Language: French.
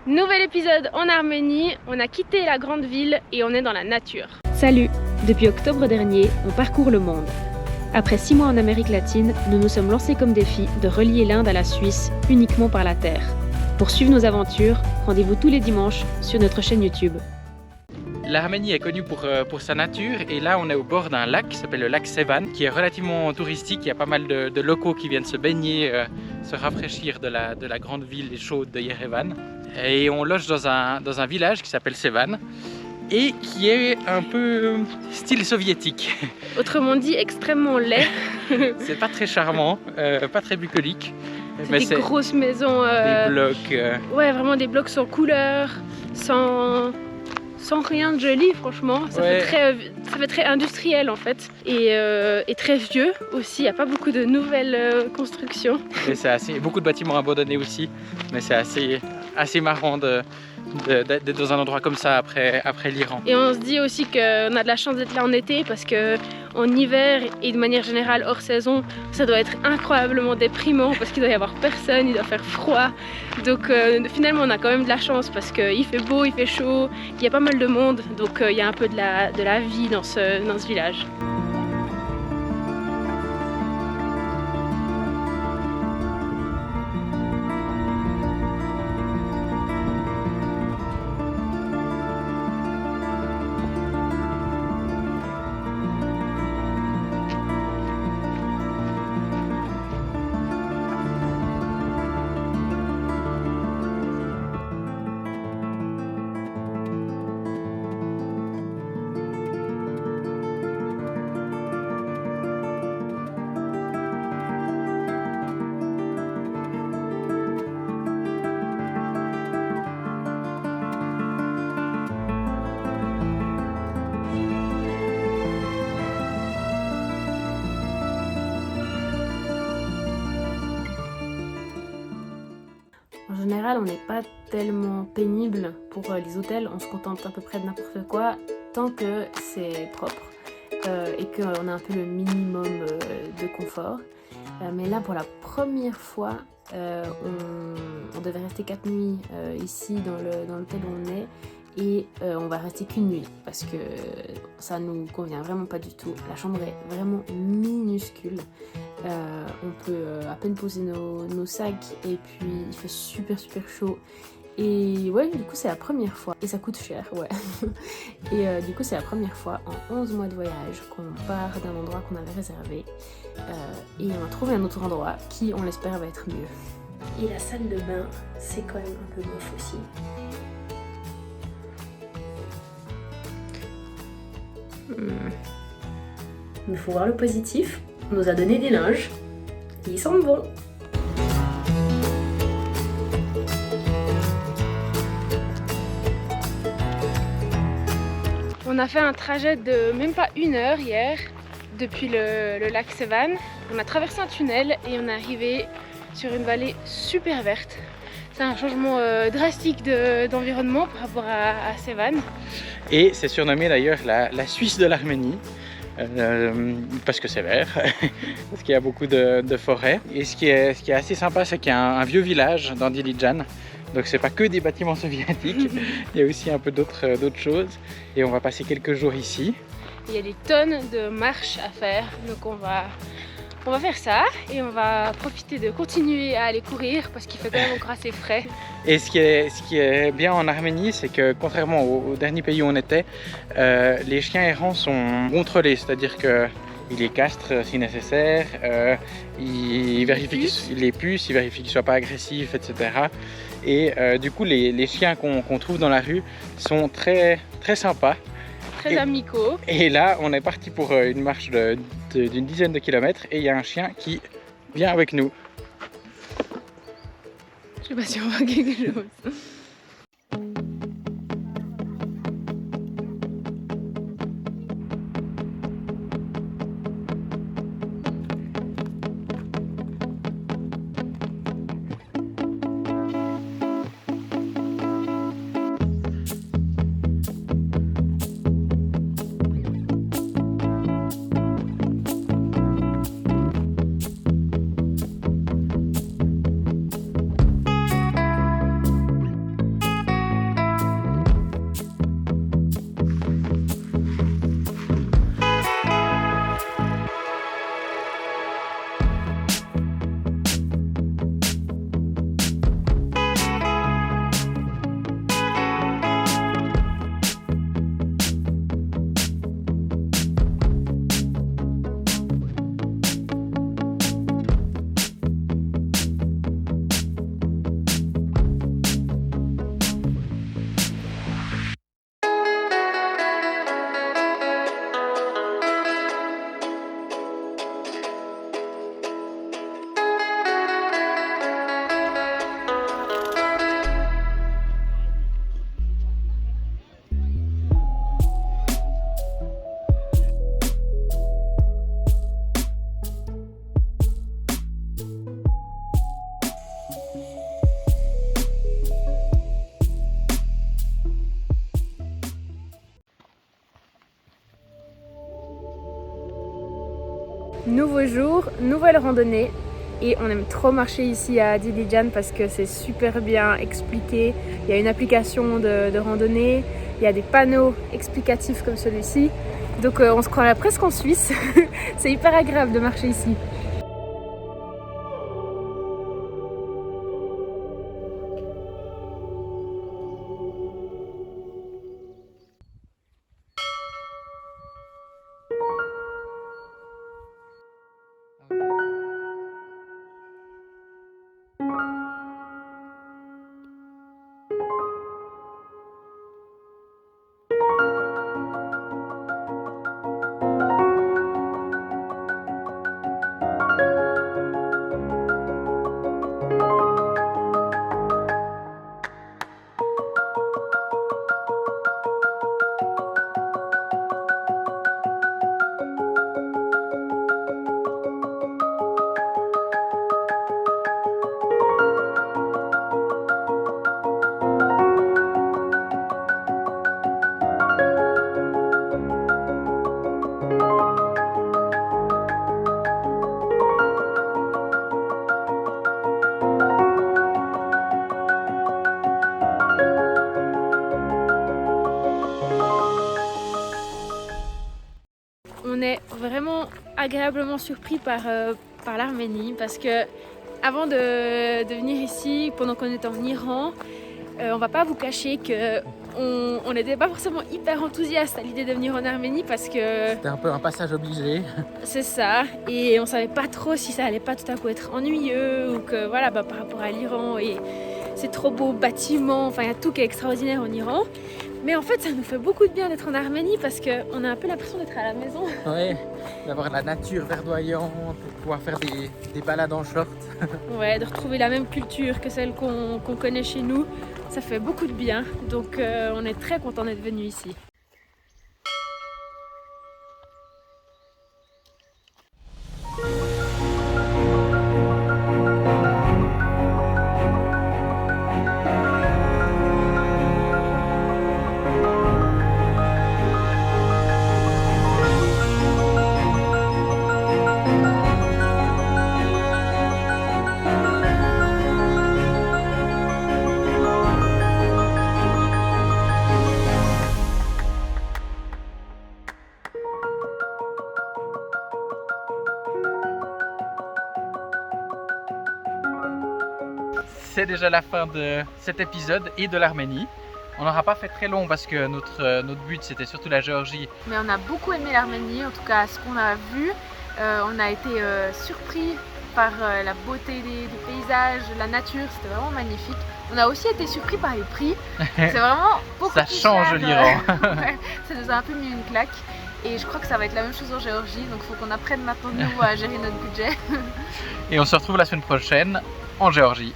Nouvel épisode en Arménie, on a quitté la grande ville et on est dans la nature. Salut! Depuis octobre dernier, on parcourt le monde. Après 6 mois en Amérique latine, nous nous sommes lancés comme défi de relier l'Inde à la Suisse uniquement par la terre. Pour suivre nos aventures, rendez-vous tous les dimanches sur notre chaîne YouTube. L'Arménie est connue pour sa nature et là on est au bord d'un lac qui s'appelle le lac Sevan qui est relativement touristique. Il y a pas mal de locaux qui viennent se baigner, se rafraîchir de la grande ville chaude de Yerevan. Et on loge dans un village qui s'appelle Sevan et qui est un peu style soviétique. Autrement dit, extrêmement laid. C'est pas très charmant, pas très bucolique. C'est des grosses maisons. Des blocs. Ouais, vraiment des blocs sans couleur, sans rien de joli, franchement. Ça fait très industriel en fait. Et très vieux aussi. Il n'y a pas beaucoup de nouvelles constructions. Et c'est beaucoup de bâtiments abandonnés aussi. Mais c'est assez marrant d'être dans un endroit comme ça après l'Iran. Et on se dit aussi qu'on a de la chance d'être là en été parce que en hiver et de manière générale hors saison, ça doit être incroyablement déprimant parce qu'il doit y avoir personne, il doit faire froid. Donc finalement on a quand même de la chance parce qu'il fait beau, il fait chaud, il y a pas mal de monde, donc il y a un peu de la vie dans ce village. En général, on n'est pas tellement pénible pour les hôtels, on se contente à peu près de n'importe quoi tant que c'est propre et qu'on a un peu le minimum de confort. Mais là, pour la première fois, on devait rester 4 nuits ici dans l'hôtel où on est et on va rester qu'une nuit parce que ça nous convient vraiment pas du tout. La chambre est vraiment minuscule. On peut à peine poser nos sacs et puis il fait super chaud et ouais, du coup c'est la première fois et ça coûte cher, ouais. Et du coup c'est la première fois en 11 mois de voyage qu'on part d'un endroit qu'on avait réservé et on a trouvé un autre endroit qui, on l'espère, va être mieux. Et la salle de bain, c'est quand même un peu bof aussi. Il faut voir le positif. On nous a donné des linges et ils sentent bon. On a fait un trajet de même pas 1 heure hier depuis le lac Sevan. On a traversé un tunnel et on est arrivé sur une vallée super verte. C'est un changement drastique d'environnement par rapport à Sevan. Et c'est surnommé d'ailleurs la Suisse de l'Arménie. Parce que c'est vert, parce qu'il y a beaucoup de forêts. Et ce qui est assez sympa, c'est qu'il y a un vieux village dans Dilijan. Donc c'est pas que des bâtiments soviétiques, il y a aussi un peu d'autres choses. Et on va passer quelques jours ici. Il y a des tonnes de marches à faire, donc on va faire ça et on va profiter de continuer à aller courir parce qu'il fait quand même encore assez frais. Et ce qui est bien en Arménie, c'est que contrairement au dernier pays où on était, les chiens errants sont contrôlés, c'est-à-dire qu'ils les castrent si nécessaire, ils vérifient les puces, ils vérifient qu'ils ne soient pas agressifs, etc. Et du coup, les chiens qu'on trouve dans la rue sont très sympas. Très amicaux. Et là, on est parti pour une marche d'une dizaine de kilomètres et il y a un chien qui vient avec nous. Je sais pas si on voit quelque chose. nouveau jour, nouvelle randonnée. Et on aime trop marcher ici à Dilijan parce que c'est super bien expliqué. Il y a une application de randonnée, il y a des panneaux explicatifs comme celui-ci. Donc on se croirait presque en Suisse. C'est hyper agréable de marcher ici. On est vraiment agréablement surpris par l'Arménie parce que avant de venir ici, pendant qu'on était en Iran, on va pas vous cacher que on n'était pas forcément hyper enthousiaste à l'idée de venir en Arménie parce que C'était un peu un passage obligé. c'est ça, et on savait pas trop si ça allait pas tout à coup être ennuyeux ou que voilà, par rapport à l'Iran et c'est trop beau bâtiment, enfin il y a tout qui est extraordinaire en Iran. Mais en fait ça nous fait beaucoup de bien d'être en Arménie parce qu'on a un peu l'impression d'être à la maison. Ouais, d'avoir la nature verdoyante, de pouvoir faire des balades en short. Ouais, de retrouver la même culture que celle qu'on connaît chez nous, ça fait beaucoup de bien. Donc on est très content d'être venu ici. C'est déjà la fin de cet épisode et de l'Arménie. On n'aura pas fait très long parce que notre but c'était surtout la Géorgie. Mais on a beaucoup aimé l'Arménie, en tout cas ce qu'on a vu. On a été surpris par la beauté des paysages, la nature, c'était vraiment magnifique. On a aussi été surpris par les prix, c'est vraiment beaucoup Ça plus change cher. l'Iran. Ouais, ça nous a un peu mis une claque. Et je crois que ça va être la même chose en Géorgie, donc il faut qu'on apprenne maintenant nous à gérer notre budget. Et on se retrouve la semaine prochaine en Géorgie.